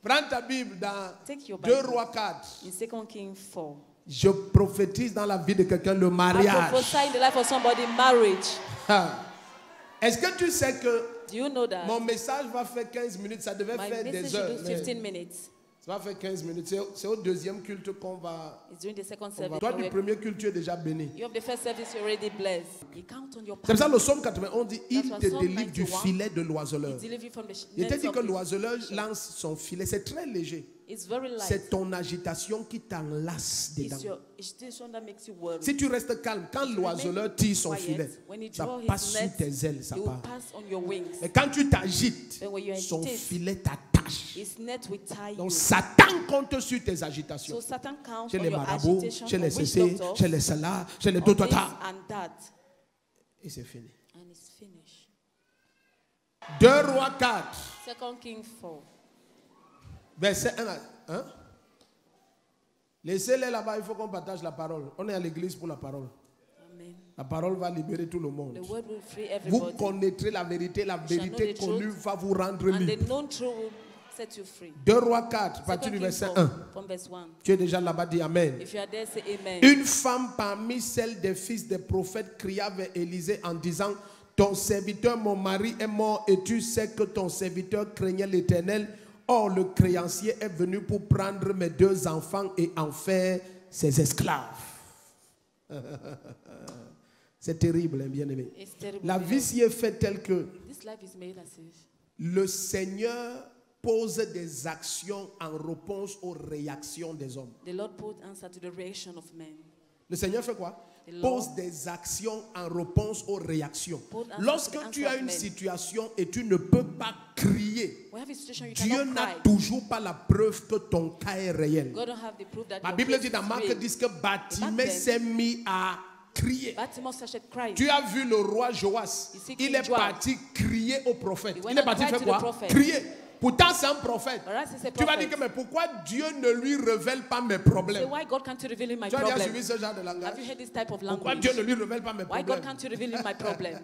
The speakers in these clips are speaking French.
Prends ta Bible dans Take your 2 Bible. Rois 4. In 2 Kings 4. Je prophétise dans la vie de quelqu'un le I mariage. prophesy in the life of somebody, marriage. Est-ce que tu sais que Do you know that? mon message va faire 15 minutes, ça devait My faire message des should heures. do Mais 15 minutes. ça va faire 15 minutes. C'est au deuxième culte qu'on va... It's during the second service. Toi, du premier culte, tu es déjà béni. You have the first service, you're already blessed. You count on your C'est pour ça power. le psaume 91 dit, il That's why te Psalm délivre du 91, filet de l'oiseleur. It delivers you from the Il était nets dit of que the- l'oiseleur lance son filet. C'est très léger. It's very light. C'est ton agitation qui t'enlace dedans. It's your agitation that makes you worry. Si tu restes calme, quand l'oiseleur tire son Quiet, filet, when he ça draws his passe sous net, tes ailes, ça it will part. pass on your wings. Et quand tu t'agites, Then when you son agitate, filet t'attache. His net will tie Donc you. Satan compte sur tes agitations. So Satan counts Chez on les your marabouts, agitation, chez on les witch CC, doctors, chez les cela, chez les on this totota. and that. Et c'est fini. And it's finished. 2 Rois 4, 2 Kings 4. verset 1 à 1. Laissez-les là-bas, il faut qu'on partage la parole. On est à l'église pour la parole. Amen. La parole va libérer tout le monde. The word will free Vous everybody. connaîtrez la vérité know vérité the connue truth, va vous rendre And the libre. known truth will set you free. 2 Rois 4, à partir 2 du Kings verset 4, 1. from verse 1. Tu es déjà là-bas, dis Amen. If you are there, say amen. Une femme parmi celles des fils des prophètes cria vers Élisée en disant, ton serviteur, mon mari, est mort et tu sais que ton serviteur craignait l'Éternel. Or, le créancier est venu pour prendre mes 2 enfants et en faire ses esclaves. C'est terrible, hein, bien-aimé. It's terrible. La vie s'y est faite telle que This life is made as if le Seigneur pose des actions en réponse aux réactions des hommes. the Lord put answer to the reaction of men. Le Seigneur fait quoi? The Lord Pose des actions en réponse aux réactions. put answer Lorsque to the tu answer as of une men. situation et tu ne peux pas crier, We have a situation you Dieu cannot n'a cry. toujours pas la preuve que ton cas est réel. God don't have the proof that La your Bible case dit dans is Marc real. 10 que Bartimée Back then, s'est mis à crier. Bartimaeus started crying. Tu as vu le roi Joas, You see il King est Joas. parti crier au prophète. He went Il est and parti cried faire to the quoi? prophet. Crier. Pourtant c'est un prophète. But as he's a Tu vas prophet, dire que mais pourquoi Dieu ne lui révèle pas mes say, problèmes? why God can't you reveal him my Tu as déjà problem? suivi ce genre de langage? Have you heard this type of Pourquoi language? Dieu ne lui révèle pas mes Why God problèmes? can't you reveal him my problems?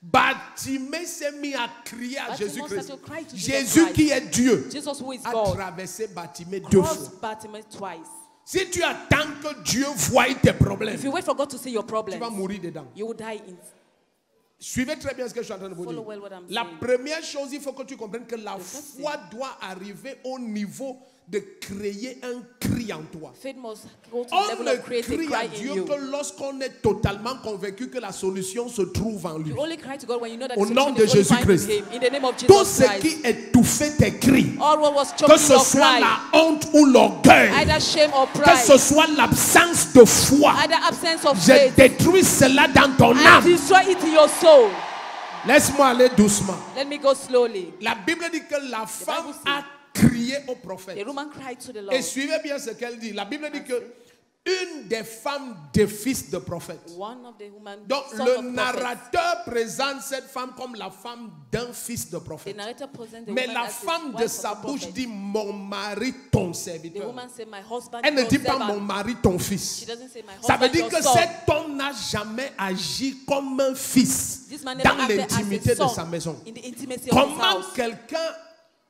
Bartimée s'est mis à crier à Bartimaeus Jésus-Christ. started to cry to Jesus Jésus Christ. qui est Dieu Jesus, who is a God, traversé Bartimée 2 fois. crossed Bartimaeus twice. Si tu attends que Dieu voie tes problèmes, If you wait for God to see your tu problems, vas mourir dedans. you will die in. Suivez très bien ce que je suis en train de vous Follow dire. well what I'm La saying. première chose, il faut que tu comprennes que la first foi doit arriver au niveau de créer un cri en toi. Faith must go to the On level ne of creating crie à cry in Dieu you. que lorsqu'on est totalement convaincu que la solution se trouve en lui. You only cry to God when you know that Au the nom solution de is only found in Jésus-Christ. Him. In the name of Tout Jesus ce Christ. qui étouffait tes cris, All what was que choking ce your soit cry, la honte ou l'orgueil, either shame or que pride, ce soit l'absence de foi, either absence of je faith, détruis cela dans ton and âme. destroy it in your soul. Laisse-moi aller doucement. Let me go slowly. La Bible dit que la femme Bible a crié au prophète. The woman cried to the Lord. Et suivez bien ce qu'elle dit. La Bible dit que une des femmes des fils de prophètes. One of the women, Donc son le of prophets. narrateur présente cette femme comme la femme d'un fils de The prophète. narrator presents the Mais woman la as his femme de wife sa of a bouche prophet. dit mon mari, ton The serviteur. woman said, my husband, Elle ne your dit pas servant. mon mari, ton She fils. doesn't say my Ça veut husband, dire your que son. cet homme n'a jamais agi comme un fils This man never dans acted as a l'intimité de son sa maison. in the intimacy of his Comment house. quelqu'un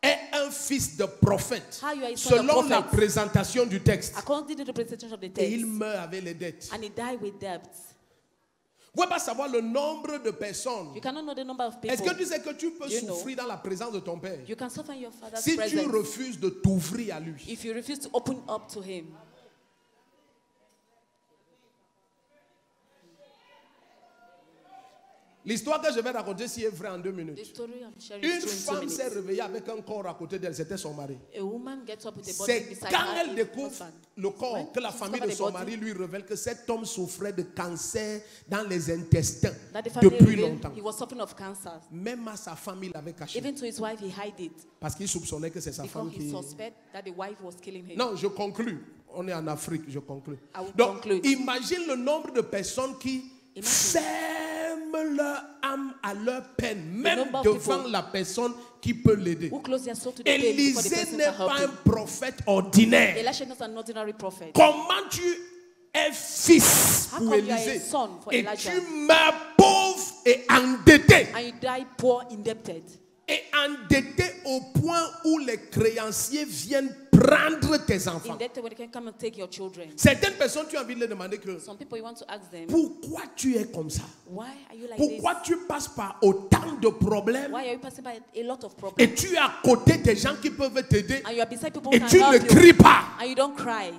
est un fils de prophète How you are a son of selon la prophet. présentation du texte? According to the presentation of the Et text. il meurt avec les dettes. And he died with debts. Vous ne pouvez pas savoir le nombre de personnes. You cannot know the number of people. Est-ce que tu sais que tu peux You know. souffrir dans la présence de ton père You can suffer in your father's si tu presence refuses de t'ouvrir à lui? if you refuse to open up to him. L'histoire que je vais raconter si est vraie en 2 The minutes. story I'm sharing Une is true in 2 femme s'est minutes. réveillée avec un corps à côté d'elle, c'était son mari. A woman gets up with a body C'est beside quand her elle découvre husband. le corps When que la she famille de discovered son the body, mari lui révèle que cet homme souffrait de cancer dans les intestins That the family depuis revealed longtemps. he was suffering of cancer. Même à sa femme, il l'avait caché. Even to his wife, he hid it Parce qu'il soupçonnait que c'est sa because femme he qui... suspected that the wife was killing him. Non, je conclus. On est en Afrique, je conclus. I will Donc, conclude. imagine le nombre de personnes qui Imagine. ferment leur âme à leur peine, même number of devant people la personne qui peut l'aider. Who close their soul to the pain before the Élisée person n'est can pas help un him. prophète ordinaire. Elisha is not an ordinary prophet. Comment tu es fils How pour come you are a Élisée son for et Elijah? tu meurs pauvre et endetté? And you die poor, indebted. Et endetté au point où les créanciers viennent prendre tes enfants. Indebted when they can come and take your children. Certaines personnes, tu as envie de leur demander que Some people you want to ask them, pourquoi tu es comme ça? why are you like Pourquoi this? tu passes par autant de problèmes Why are you passing by a lot of et problems? tu es à côté des gens qui peuvent t'aider And you are beside people et who tu can ne help you. cries pas? And you don't cry.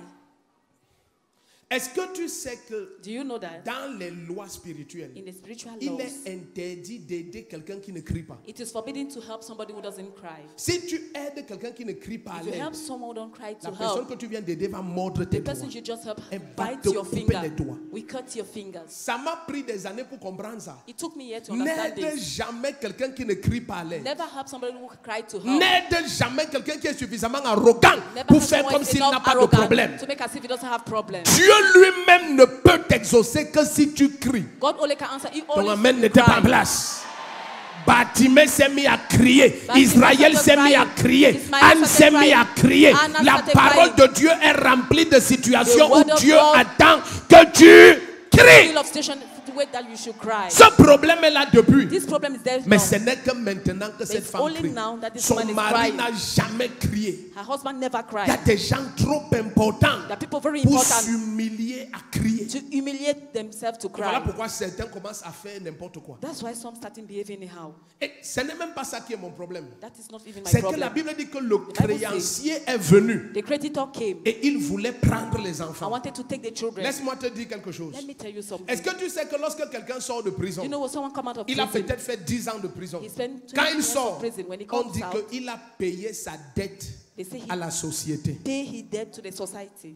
Est-ce que tu sais que Do you know that dans les lois spirituelles, in the spiritual il laws, est interdit d'aider quelqu'un qui ne crie pas? it is forbidden to help somebody who doesn't cry. Si tu aides quelqu'un qui ne crie pas à If you l'aide, help someone who don't cry la to personne help, que tu viens d'aider va mordre the tes doigts. person you just help Elle va bites te your couper finger. les doigts. We cut your fingers. Ça m'a pris des années pour comprendre ça. It took me years to understand N'aide this. jamais quelqu'un qui ne crie pas à l'aide. Never help somebody who cry to help. N'aide jamais quelqu'un qui est suffisamment arrogant Never pour help faire someone comme who is s'il enough n'a pas de arrogant problème. to make as if he doesn't have problem. Dieu lui-même ne peut t'exaucer que si tu cries. God only can answer if Ton only amen you n'était pas en cry. place. Batimé s'est mis à crier. Batimé Israël started s'est mis à crying. crier. Ismaël Anne started s'est mis à crier. Anna La started parole crying. de Dieu est remplie de situations The où word of Dieu God attend que tu cries. Feel of station the way that you should cry. Ce problème est là depuis. This problem is there Mais now. ce n'est que maintenant que cette It's femme only crie. now that this Son woman is mari crying. n'a jamais crié. Her husband never Il y a cried. des gens trop importants There are people very pour important s'humilier à crier. to humiliate themselves to Voilà cry. pourquoi certains commencent à faire n'importe quoi. That's why some starting behaving anyhow. Et ce n'est même pas ça qui est mon problème. That is not even my C'est que la problem. Bible dit que le The Bible créancier est venu The creditor came. et il voulait prendre les I enfants. wanted to take the children. Laisse-moi te dire quelque chose. Let me tell you something. Est-ce que tu sais que lorsque quelqu'un sort de prison, You know when someone come out of il a prison, peut-être fait 10 ans de prison. he spent 20 Quand il years sort, of prison. When he on comes dit out, qu'il a payé sa dette they say he à la société. pay his debt to the society.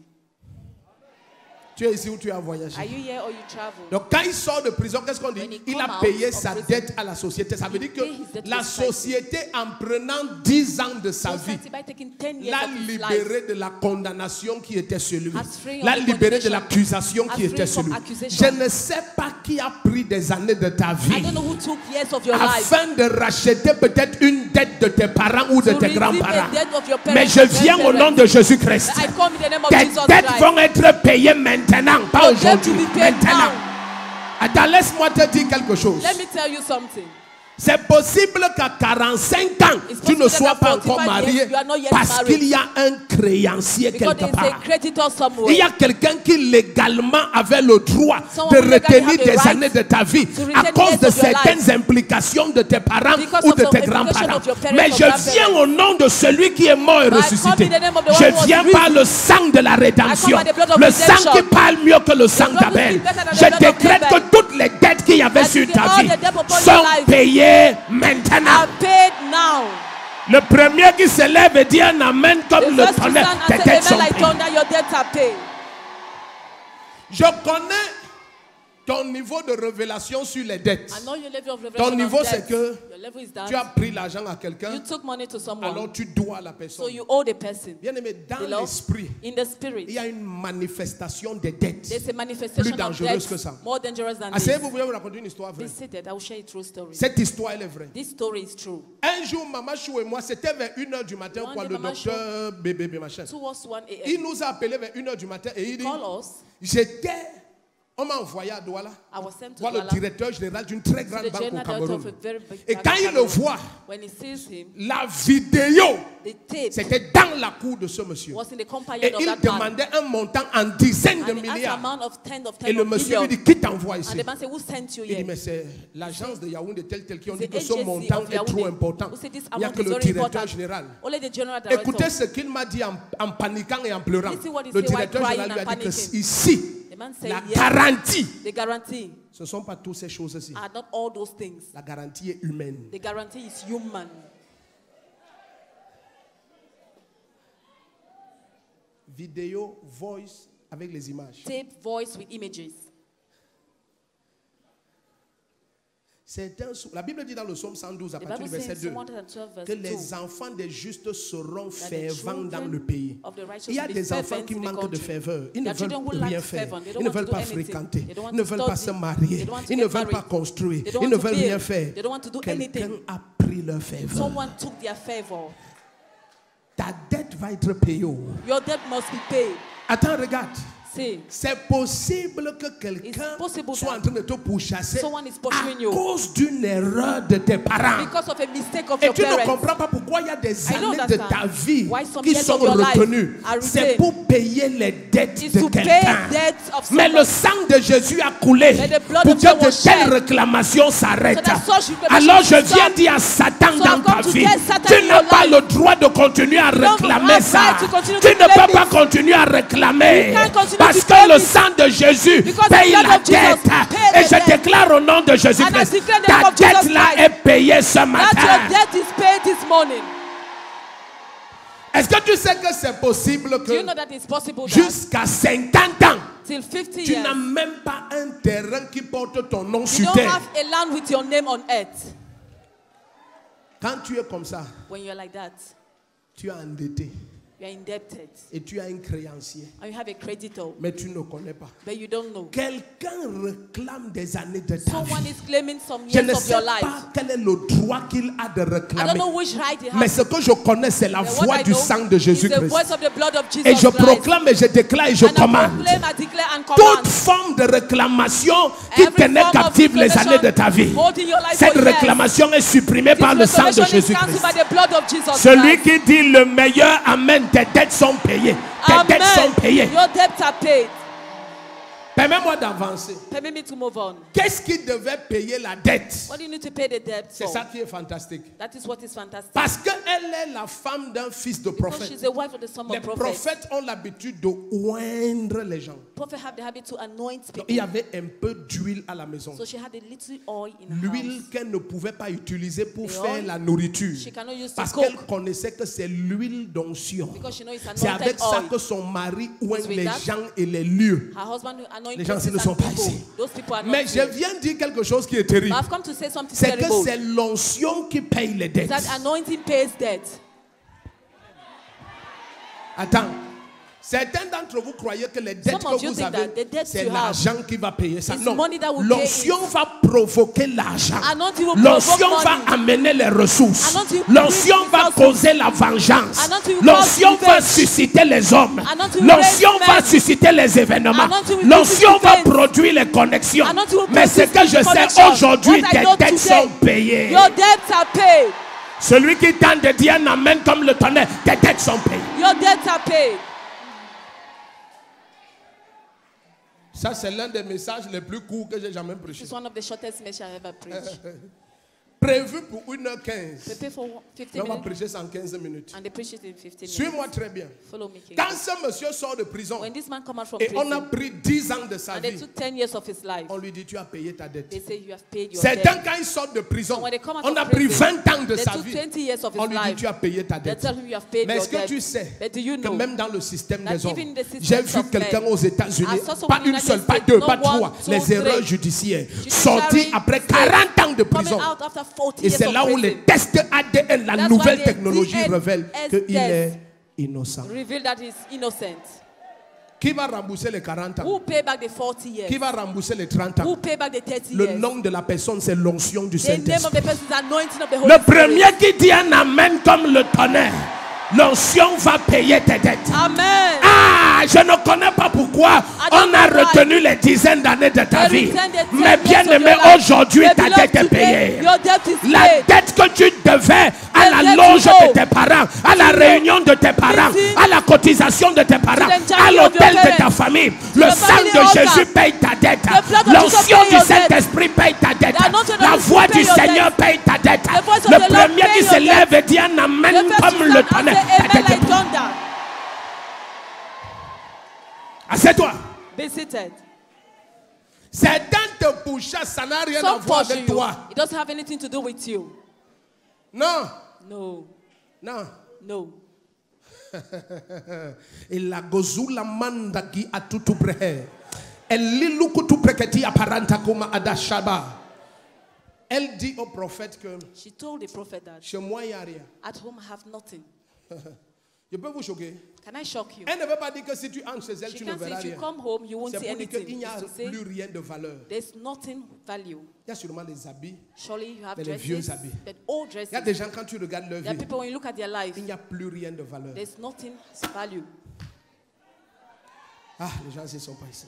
Tu es ici ou tu as voyagé? Are you here or you travel? Donc quand il sort de prison, qu'est-ce qu'on dit? When he Il come a out payé of sa prison, dette à la société. Ça veut dire que pay his debt to la the society. société, en prenant 10 ans de sa vie, Society by taking 10 years l'a of his life, libéré de la condamnation qui était sur lui. Has free L'a of libéré de condemnation. l'accusation qui Has était free sur lui. from accusation. Je ne sais pas qui a pris des années de ta I vie don't know who took years of your life afin de racheter peut-être une dette de tes parents ou de to tes redeem grands-parents. a debt of your parents. Mais je viens au nom de Jésus-Christ. I come in the name of Tes Jesus dettes Christ. vont être payées maintenant, pas Your debt aujourd'hui. will be paid Maintenant. now. Attends, laisse-moi te dire quelque chose. Let me tell you something. C'est possible qu'à 45 ans, It's tu ne possible sois that pas at encore 45 marié years, you are not yet parce married. qu'il y a un créancier Because quelque there is a part. creditor Il somewhere. y a quelqu'un qui légalement avait le droit Someone de who legally retenir have the des right années de ta vie to à retain cause years de of your certaines life. implications de tes parents Because ou of de some tes implication grands-parents. of your parents Mais or je grandparents. viens au nom de celui qui est mort et But I ressuscité. come in the name of the one Je who was viens par risen. le sang de la rédemption. by the blood of Le sang redemption. qui parle mieux que le sang blood which d'Abel. is better than the Je blood of décrète que Abel. toutes les dettes qu'il y avait I sur declare ta all vie the debt upon sont your life payées maintenant. are paid now. Le premier qui se lève et dit un amen The comme le first to tonnerre, stand tes and dettes say sont amen like payées. thunder, your debts are paid. Je connais ton niveau de révélation sur les dettes. I know your level of Ton revelation niveau, of c'est debt. que Your level is that tu as pris l'argent à quelqu'un, you took money to someone, alors tu dois à la so personne. you owe the person. Bien aimé, dans Beloved, l'esprit, in the spirit, il y a une manifestation des dettes. there's a manifestation Plus of dangereuse que debt ça. more dangerous than Asseyez, this. vous voulez vous raconter une histoire vraie. Be seated. I will share a true story. Cette histoire, elle est vraie. This story is true. Un jour, Maman Chou et moi, c'était vers 1h du matin, One quoi, day, le Maman docteur bébé machin. Towards 1 Il a.m. nous a appelé vers 1h du matin et il dit, Call us. on m'a envoyé à Douala, I was sent to voir le Douala, directeur général d'une très to grande the banque au general director of a Cameroun. very big Et bank quand in il le Cameroon. voit, When he sees him, la vidéo, the tape c'était dans la cour de ce monsieur. was in the company Et of il that man. demandait un montant en dizaines de And he asked milliards. amount of 10 of Et 10 le of monsieur lui millions. dit, qui t'envoie ici? And the man said, who sent you Il dit, here? mais c'est l'agence de Yaoundé tel qui ont The dit que ce agency montant of est trop Yaoundé, important. who said this Il n'y a amount que is le very directeur important. général. Only the general director. Écoutez ce qu'il m'a dit en paniquant et en pleurant. Listen what he Le said while directeur crying général lui a and dit que panicking. ici, The man said, la yes, garantie, the guarantee ce ne sont pas toutes ces choses-ci. are not all those things. La garantie est humaine. The guarantee is human. Vidéo, voice avec les images. Tape, voice with images. La Bible dit dans le psaume 112 à The partir Bible du verset says in 2 112 verse que 2 les enfants des justes seront that the fervents dans children le pays. of the righteous Il y a will be des enfants fervent qui in the manquent de country. ferveur. Ils ne There are children who veulent rien lack faire. fervor. They Ils don't ne want to veulent do pas anything. fréquenter. They don't want Ils ne to veulent pas study. se marier. They don't want to Ils get ne veulent pas married. construire. They don't Ils ne want to veulent build. rien faire. They don't want to do Quelqu'un anything. a pris leur ferveur. Someone took their favor. Ta dette va être payée. Your debt must be paid. Attends, regarde. See, c'est possible que quelqu'un It's possible soit that en train de te pourchasser someone is à pursuing you cause d'une erreur de tes parents. because of a mistake of Et your tu ne parents. comprends pas pourquoi il y a des I don't années de ta understand vie why some qui years sont of your life retenues. are C'est retained. pour payer les dettes It's de to pay quelqu'un. debts of Mais le someone. sang de Jésus a coulé But the blood pour of que Jesus de was telles shed. réclamations s'arrêtent. So that such reclamation Alors je should viens stop. dire à Satan So dans I've ta come to vie, tell Satan tu in n'as your pas life, le droit de continuer à you don't réclamer have ça. right to continue Tu to ne claim peux pas it. continuer à réclamer. You can't continue Parce to que claim le it. sang de Jésus Because the paye blood la of Jesus dette. paid Et the je debt. déclare au nom de And I Jésus-Christ, declare the ta name of dette Jesus là Christ, est payée ce that matin. your debt is paid this morning. Est-ce que tu sais que c'est possible Do you que know that it's possible that jusqu'à 50 ans, till 50 tu years n'as même pas un terrain qui porte ton nom you sur don't terre? have a land with your name on earth? Quand tu es comme ça, When you're like that, tu es endetté you're indebted et tu as un créancier, and you have a creditor, mais tu ne connais pas. but you don't know. Quelqu'un réclame des années de ta Someone vie. is claiming some Je years ne of sais your life. pas quel est le droit qu'il a de I don't réclamer. know which right he Mais has. ce que je connais, c'est la But what voix I du know sang de is the Jésus-Christ. voice of the blood of Jesus Et je Christ. proclame et je déclare et je And I commande. proclaim, I declare and Toute command. forme de réclamation qui Every tenait form of captive les années de ta vie, holding your life cette for years. réclamation est supprimée par le This sang de restoration is cancelled Jésus-Christ. by the blood of Jesus Celui Christ. qui dit le meilleur amen, tes dettes sont payées. Tes dettes sont Amen. payées. Your debts are paid. Permets-moi d'avancer. Permit me to move on. Qu'est-ce qui devait payer la dette? What do you need to pay the debt C'est for? ça qui est fantastique. That is what is fantastic. Parce qu'elle est la femme d'un fils de Because prophète. she's a wife of the son Les of prophet. prophètes ont l'habitude de oindre les gens. Prophet have the habit to anoint Donc, people. il y avait un peu d'huile à la maison. So she had a little oil in her L'huile house. qu'elle ne pouvait pas utiliser pour The faire oil la nourriture. she cannot use to Parce cook. qu'elle connaissait que c'est l'huile d'onction. Because she knows it's C'est anointed avec ça oil. que son mari oigne with les that, gens et les lieux. Her husband will anoint Les gens places ne sont and pas people. ici. Those people are not Mais je here. viens dire quelque chose qui est But terrible. I've come to say something C'est que terrible. c'est l'onction qui paye les dettes. That anointing pays debt. Attends. Certains d'entre vous croyez que les dettes Some of que you vous think avez, that the debts c'est you have l'argent qui va payer ça. is Non. money that will L'onction pay it. va provoquer l'argent. Anointing will L'onction provoke va money. amener les ressources. Anointing will L'onction bring va resources. causer la vengeance. Anointing will L'onction cause va revenge. susciter les hommes. Anointing will L'onction raise va men. susciter les événements. Anointing will L'onction produce va events. produire les connexions. Anointing will Mais ce que produce je sais connection. aujourd'hui, What I tes know dettes today, sont payées. Your debts are paid. Celui qui tente de dire un amen comme le tonnerre, tes dettes sont payées. Your debts are paid. Ça, c'est l'un des messages les plus courts que j'ai jamais prêché. It's one of the shortest messages I ever preached. Prévu pour 1h15. They pay for 50 Mais on va minutes prêcher ça en 15 minutes. and they preach it in 15 minutes. Suis-moi très bien. Follow me, King. Quand ce monsieur sort de prison When this man come out from et on a prison pris 10 ans de sa and they vie, took 10 years of his life, on lui dit tu as payé ta dette. they say you have paid your Certains, debt. quand ils sortent de prison, And when they come out on a of pris prison, 20 ans de they sa took vie. 20 years of On his lui dit life. tu as payé ta They dette. tell him you have paid Mais your est-ce que debt. tu sais But do you que know même dans le système that des hommes, even in the system j'ai vu of quelqu'un men, aux États-Unis, I saw someone pas in une United seule, pas States, deux, not pas one, trois, two, les erreurs three. judiciaires, Judiciary sortis après 40 ans de coming prison. out after 40 Et years c'est of là où prison, les tests ADN, la That's nouvelle why the technologie DNA révèle qu'il est innocent. reveal that he's innocent. Qui va rembourser les 40 ans? Who pay back the 40 years? Qui va rembourser les 30 Who ans? pay back the 30 Le years? nom de la personne, c'est l'onction du The name of Saint-Esprit. the person is anointing of the Holy Le Spirit. premier qui dit un amen comme le tonnerre, l'onction va payer tes dettes. Amen. Ah, je ne connais pas pourquoi on a retenu les dizaines d'années de ta vie. Mais bien aimé, aujourd'hui, ta dette est payée. Your debt is La paid. dette que tu devais à la loge de tes parents, à la réunion de tes parents, à la cotisation de tes parents, à l'hôtel de ta famille, le sang de Jésus paye ta dette. L'onction du Saint-Esprit paye ta dette. La voix du Seigneur paye ta dette. Le premier qui se lève et dit un amen comme le tonnerre. Ta dette est payée. Assieds-toi. Be seated. Certains te pourchassent, ça n'a rien à Some voir pursue avec you. toi. It doesn't have anything to do with you. Non, No. non. No. Et la gozula manda qui a tout près. Elle liluku tu preketi aparanta kuma adashaba. Elle dit au prophète que She told the prophet that chez moi il n'y a rien. at home I have nothing. Je peux vous choquer. Can I shock you? Elle ne veut pas dire que si tu entres chez elle, She tu ne can say verras if you rien. come home you won't C'est see pour dire anything. qu'il n'y a It's to say plus rien de valeur. there's nothing value. Il y a sûrement les habits. Surely you have Mais les vieux dresses, habits. but old Il y a dresses. des gens quand tu regardes leur There are vie, people when you look at their life, il n'y a plus rien de valeur. there's nothing has value. Ah, les gens ici ne sont pas ici.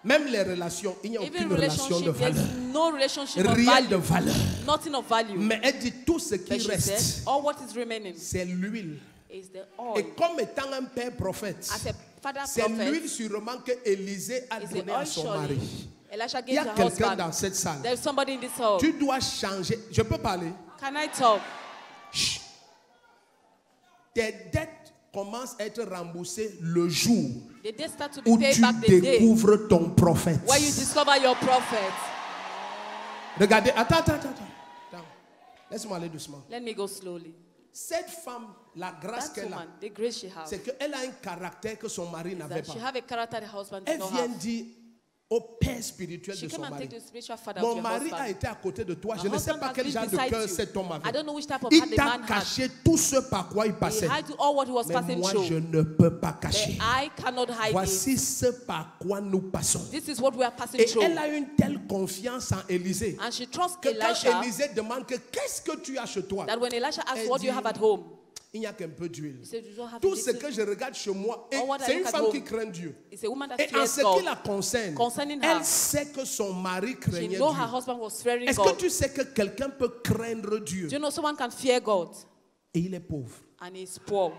Même les relations, il n'y a Even aucune relation de relationship, valeur. there's no relationship of Rien de value. valeur. Nothing of value. Mais elle dit tout ce But qui she reste, said, all what is remaining c'est l'huile. is the Et oil. comme étant un père prophète, As a father c'est prophet, l'huile sûrement que Élisée a is the donnée à oil son surely mari. Elisha Il y a gave to her quelqu'un husband. dans cette salle. There's somebody in this hall. Tu dois changer. Je peux parler? Can I talk? Chut. Tes dettes commencent à être remboursées le jour The day start to be où paid tu back the day découvres ton prophète. where you discover your prophet. Regardez, attends. Laisse-moi aller doucement. Let me go slowly. Cette femme, la grâce That qu'elle a, woman, the grace she has, c'est qu'elle a un caractère que son mari n'avait that pas. she have a character the husband did Elle not vient have. dire au père spirituel She de son came and mari: take the spiritual father mon of your mari a husband. été à côté de toi. My Je ne sais husband pas has quel been genre de beside cœur you. cet homme I avait. don't know which type of Il heart the t'a man had. caché tout ce par quoi il He passait. hid all what he was Mais passing moi, through. je ne peux pas But cacher. I cannot hide it. Voici ce par quoi nous passons. This is what we are passing Et through. elle a une telle confiance en Élisée And she trusts que quand Elisha Élisée demande que qu'est-ce que tu as chez toi, that when Elisha asks, Elle what do you dit, have at home? il n'y a qu'un peu d'huile. He said, you don't have Tout a ce little. que je regarde chez moi, et All what I c'est une look at femme home. qui craint Dieu. It's a woman that Et en fears ce qui God. la concerne, Concerning her, elle sait que son mari she craignait know her Dieu. husband was fearing Est-ce que God. tu sais que quelqu'un peut craindre Dieu Do you know someone can fear God et il est pauvre? and is poor?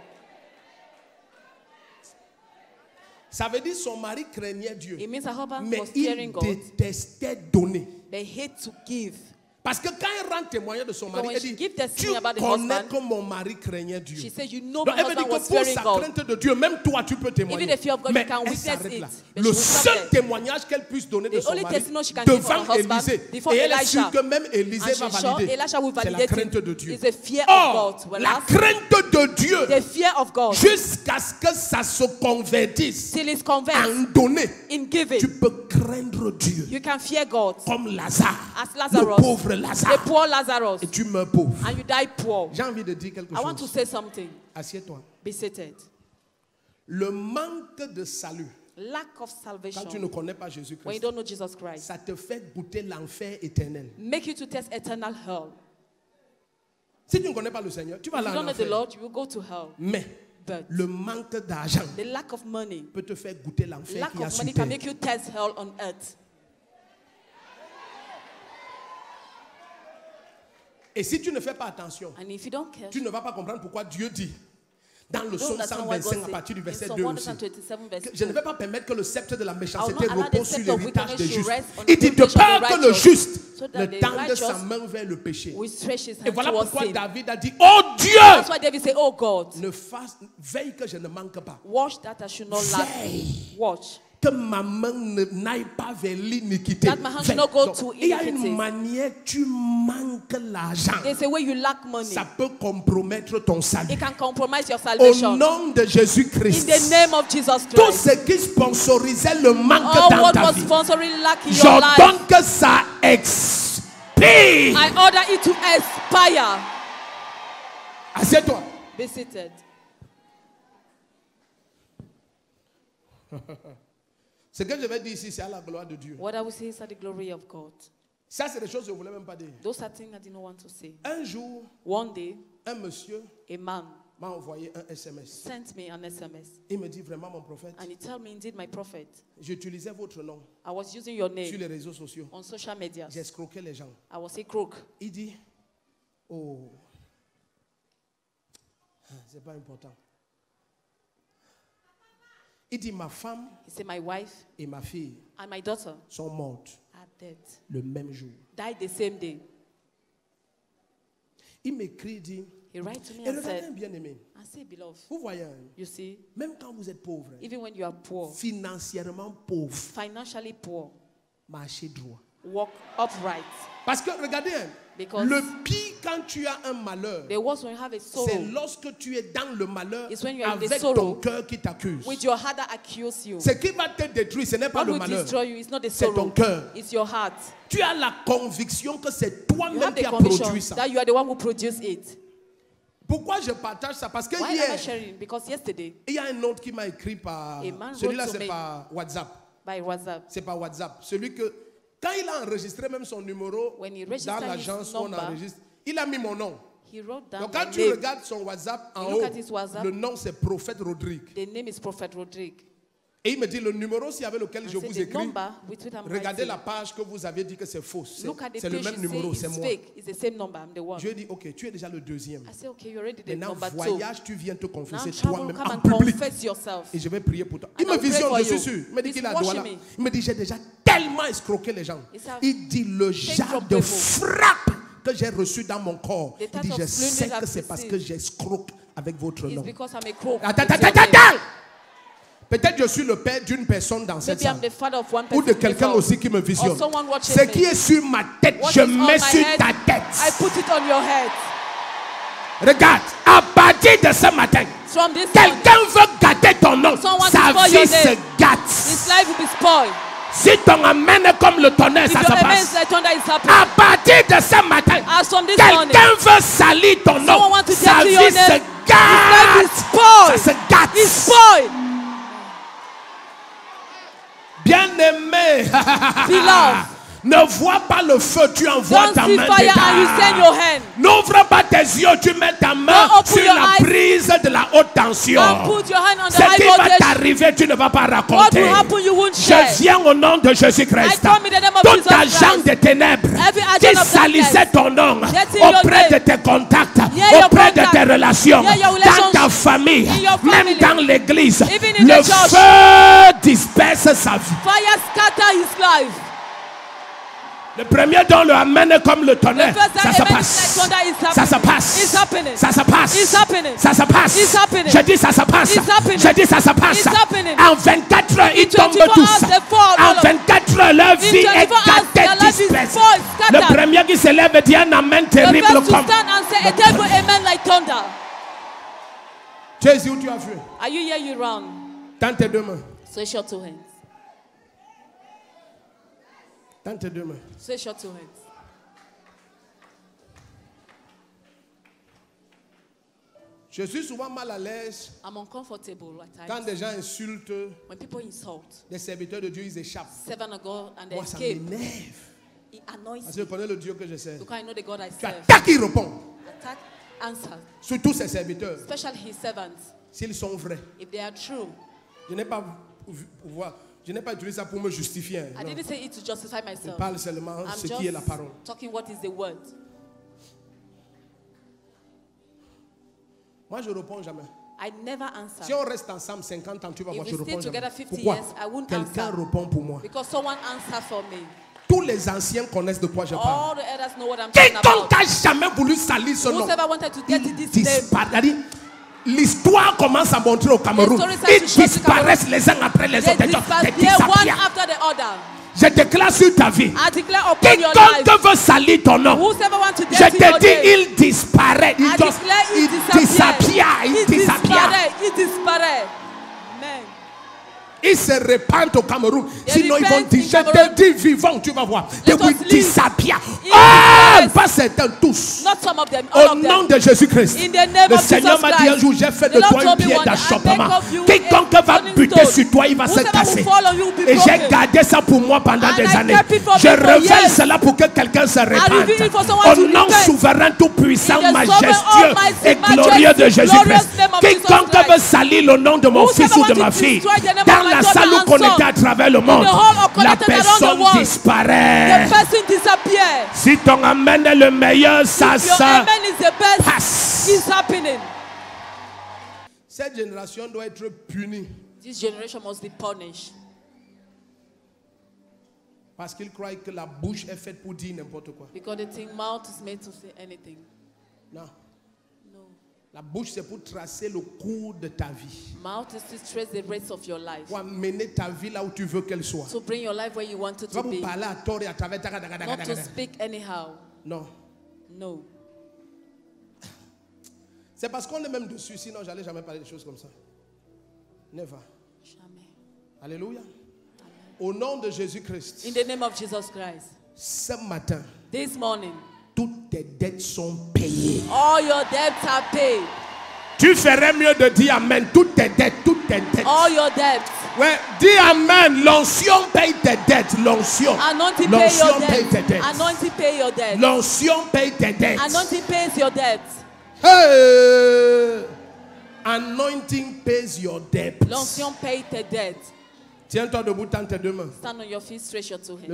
Ça veut dire son mari craignait Dieu, It means her husband mais was il fearing God. détestait donner. They hate to give. Parce que quand elle rend témoignage de son mari, when elle she dit, give testimony tu about the connais husband, que mon mari craignait Dieu. She said, you know Donc my elle veut dire husband que was pour fearing sa God. crainte de Dieu, même toi tu peux témoigner. Even the fear of God, Mais you can elle witness s'arrête it. là. But Le she will stop seul there. témoignage qu'elle puisse donner de The son only mari testimony she can give for devant her husband Élisée, before et elle est Elisha, sûre que même Élisée and va she's sure valider, Elisha will c'est la validate crainte de it. Dieu. It's the fear Or, of God. la Whereas crainte de Dieu, the fear of God jusqu'à ce que ça se convertisse till it's convinced en donner, in giving. tu peux craindre Dieu. You can fear God Comme Lazare, as le Lazarus, pauvre the Lazare, poor Lazarus, et tu meurs pauvre. and you die poor. J'ai envie de dire quelque I want to chose. say something. Assieds-toi. Be seated. Le manque de salut, Lack of quand tu ne salvation, connais pas when you Jésus-Christ, don't know Jesus Christ, ça te fait goûter l'enfer éternel. make you to test eternal hell. Si tu ne connais pas le Seigneur, tu vas If you aller en don't know the enfer. Lord, you will go to hell. Mais But le manque d'argent the lack of money, peut te faire goûter l'enfer lack qu'il y a of sur money can terre. make you test hell on earth. Et si tu ne fais pas attention, And if you don't care, tu ne vas pas comprendre pourquoi Dieu dit dans le don't psaume understand why God 125 à said partir du in verset Psalm 2 aussi, 127 verse que je ne 2, vais pas permettre que le sceptre de la I will méchanceté not allow the repose sur scepter of l'héritage des wickedness to justes. rest on Il the dit de foundation of peur the que le righteous, juste so that ne the tende sa righteous main vers le péché. will stretch his Et hand voilà towards pourquoi sin. David a dit, oh Dieu, That's why David said, oh God, veille que je ne manque pas. watch that I should not lack. Veille Watch. que ma main n'aille pas vers l'iniquité. That my hand should not go Donc, to il y a une iniquity. manière, tu manques l'argent. There's a way you lack money. Ça peut compromettre ton salut. It can compromise your Au salvation. nom de In Jésus-Christ, the name of Jesus tout Christ. ce qui sponsorisait le manque All dans what ta was vie, sponsoring lack in your life, j'ordonne que ça expire. I order it to expire. Assieds-toi. Be seated. Ce que je vais dire ici, c'est à la gloire de Dieu. What I will say is at the glory of God. Ça, c'est des choses que je ne voulais même pas dire. Those are things I did not want to say. Un jour, One day, un monsieur a man m'a envoyé un SMS. sent me an SMS. Il me dit vraiment, mon prophète, And he told me, indeed, my prophet, j'utilisais votre nom I was using your sur name les réseaux sociaux. on social media. J'escroquais les gens. I was a crook. Il dit, oh, c'est pas important. Il dit, ma femme He said, my wife et ma fille and my daughter sont mortes are dead. le même jour. Died the same day. Il m'écrit, il dit, He wrote to me et and regardez said, bien aimé, I say, beloved, vous voyez, you see, même quand vous êtes pauvre, even when you are poor, financièrement pauvre, financially poor, marchez droit. walk upright. Parce que regardez, Because le pire quand tu as un malheur, the worst when you have a c'est sorrow, lorsque tu es dans le malheur It's when you are in the avec sorrow ton cœur qui t'accuse. with your heart that accuse you. Ce qui va te détruire, ce n'est pas What le will malheur. destroy you is not the C'est ton sorrow, cœur. it's your heart. Tu as la conviction que c'est You toi-même have qui the as conviction produit ça. that you are the one who produced it. Pourquoi je partage ça? Parce que Why am I hier, sharing? Because yesterday, il y a un autre qui m'a écrit par... A man Celui-là, wrote to c'est me. par WhatsApp. by WhatsApp, C'est par WhatsApp. Celui que, quand il a enregistré même son numéro when he dans registered l'agence his où on number, enregistre, il a mis mon nom. he wrote down Donc my quand tu name. regardes son WhatsApp en You look haut, at his WhatsApp. le nom c'est Prophète Rodrigue. The name is Prophet Rodrigue. Et il me dit le numéro avec lequel je I said, vous the écris. number with which I'm Regardez writing. la page que vous avez dit que c'est faux. Look at the C'est le page même you numéro, say c'est it's moi. fake. It's the same number. I'm the one. Je lui ai dit, ok, tu es déjà le deuxième. I said, okay, you're already the Maintenant, number 2. voyage, tu viens te Now confesser travel, toi-même come en and public. confess yourself. Et je vais prier pour toi. And Il me I'll pray visionne, for je suis you. sûr. Il me dit He's qu'il a watching droit là. me. Il me dit, j'ai déjà tellement escroqué les gens. He said, Il dit, le genre from de people. frappe que j'ai reçu dans mon corps. The Il type dit, of je splendor sais que I've c'est parce que received. j'escroque avec votre It's nom. because I'm a crook. Attends, It's attends, your name. attends. Peut-être je suis le père d'une personne dans cette Maybe I'm salle. the father of one Ou person. de quelqu'un in this aussi qui me house. visionne. Or someone watching Ce me. qui est sur ma tête, What je is on mets my sur head, ta I tête. put it on your head. Regarde, à partir de ce matin, From this morning, quelqu'un veut gâter ton nom. Someone Sa to spoil vie your se name. gâte. his life will be spoiled. Si ton amen est comme le tonnerre, If ça your se amen is passe. like thunder is happening. À partir de ce matin, As from this morning, quelqu'un veut salir ton nom. someone want to Sa dirty vie your se name. His life is gâte. Ça spoiled. se gâte. It's spoiled. Bien-aimé, Beloved, ne vois pas le feu, tu envoies don't ta see main fire and you send dedans. your hand. N'ouvre pas tes yeux, tu mets ta main Don't open sur your la eyes. prise de la haute tension. And put your hand on the Ce high qui va voltage. t'arriver, tu ne vas pas What raconter. will happen, you won't share. Je viens au nom de Jésus-Christ. I come in the name of Tout Jesus agent Christ. de ténèbres Every agent qui of salissait darkness. ton nom Getting your auprès de name. tes contacts, Near your auprès de contact. tes relations, Near your dans ta relationship. famille, In your même family. dans l'église, Even in le the church. feu disperse sa vie. Fire scatter his life. Le premier don, le amen est comme le tonnerre. The first Ça amen se is like passe. thunder is Ça happening. se passe. It's happening. Ça se passe. It's happening. Ça se passe. It's happening. Je dis ça se passe. It's happening. Je dis ça se passe. It's happening. En 24 heures, ils In tombent 24 tous. hours, they fall, all En of- 24 heures, leur vie est 24 hours, gâtée, their life is disperse. spoiled, Le scattered. premier qui se lève et dit un amen The terrible first to comme. stand and say a terrible amen like thunder. Tu es ici où tu as vu? Are you here? You round. Tends tes deux mains. Stretch your two hands. Tends tes deux mains. Stretch your two hands. Je suis souvent mal à l'aise I'm uncomfortable at quand times. des gens insultent When people insult des serviteurs de Dieu, ils échappent. servant of God and they Moi, ça escape, m'énerve. it annoys Parce que me. je connais le Dieu que je sers. Because I know the God I Tu serve. attaques, il répond. Attack, answer. Surtout ses serviteurs, Especially his servants. s'ils sont vrais. If they are true. Je n'ai pas je n'ai pas utilisé ça pour me justifier. I Non. didn't say it to justify Je myself. parle seulement I'm ce qui est la parole. just talking what is the word. Moi, je ne réponds jamais. I never Si answer. on reste ensemble 50 ans, tu vas If voir, we je stay réponds jamais. together 50 Pourquoi? years, I won't Quelqu'un answer. répond pour moi. Because someone answer for me. Tous les anciens connaissent de quoi je parle. All the others know what I'm talking Quiconque about. a jamais voulu salir ce nom, Whosoever wanted to get this name, disparaît. L'histoire commence à montrer au Cameroun. The story starts Ils to show the disparaissent les uns après les they autres. Des disappear one disappear. after the other. Je déclare sur ta vie. I declare upon your life. Quiconque veut salir ton nom, Whosoever wants to je get te your dis, name, il disparaît. I Il declare it disappear. disappear. Il It disappear. disparaît. It disparaît. Amen. Ils se répandent au Cameroun. They Sinon, ils vont repent dire, in je te Cameroun. dis vivant, tu vas voir. They Let will us live. disappear. In Ah, Jesus. pas certains, tous. Not some of them, all Au of nom them. de Jésus-Christ. In the name Le of Seigneur Jesus m'a dit un Christ. jour, j'ai fait The de Lord toi un told me pied one day, I d'achoppement. make of you Quiconque a va turning buter stone. sur toi, il va se Whosoever casser. will fall on you will be Et j'ai broken. gardé ça pour moi pendant And des I années. kept it for Je me for révèle years. cela pour que quelqu'un se reveal it for répande. someone Au to nom repent. souverain, tout puissant, In the majestueux sovereign, almighty, et glorieux de majestic, Jésus-Christ. glorious name of Jesus Quiconque Christ. veut salir le nom de mon Whosoever fils ou de want ma to fille, destroy the name of dans my la daughter salle où and connecté son, à travers le monde, the whole of la connected around the personne world, disparaît. the person disappear. Si ton amen est le meilleur, ça If your se amen is the best, passe. it's happening. Cette génération doit être punie This generation must be punished. parce qu'ils croient que la bouche est faite pour dire n'importe quoi. Because the thing mouth is made to say anything. Non. No. La bouche, c'est pour tracer le cours de ta vie. Mouth is to trace the race of your life. Pour amener ta vie là où tu veux qu'elle soit. To bring your life where you want it Tu vas to vous be. parler à tort et à travers. Not to speak anyhow. Non. No. C'est parce qu'on est même dessus, sinon j'allais jamais parler de choses comme ça. Never. Jamais. Alléluia. Au nom de Jésus-Christ, In the name of Jesus Christ. ce matin, This morning, toutes tes dettes sont payées. all your debts are paid. Tu ferais mieux de dire Amen. Toutes tes dettes, toutes tes dettes. All your debts. Ouais, dis Amen. L'onction paye tes dettes. L'onction. Anointing pay your L'onction paye tes debts. dettes. Anointing pay your debts. L'onction paye tes dettes. Anointing pays your debts. Hey! Anointing pays your debts. L'onction paye tes debts. Tiens-toi debout, tends tes deux mains. Stand on your feet, stretch your two hands.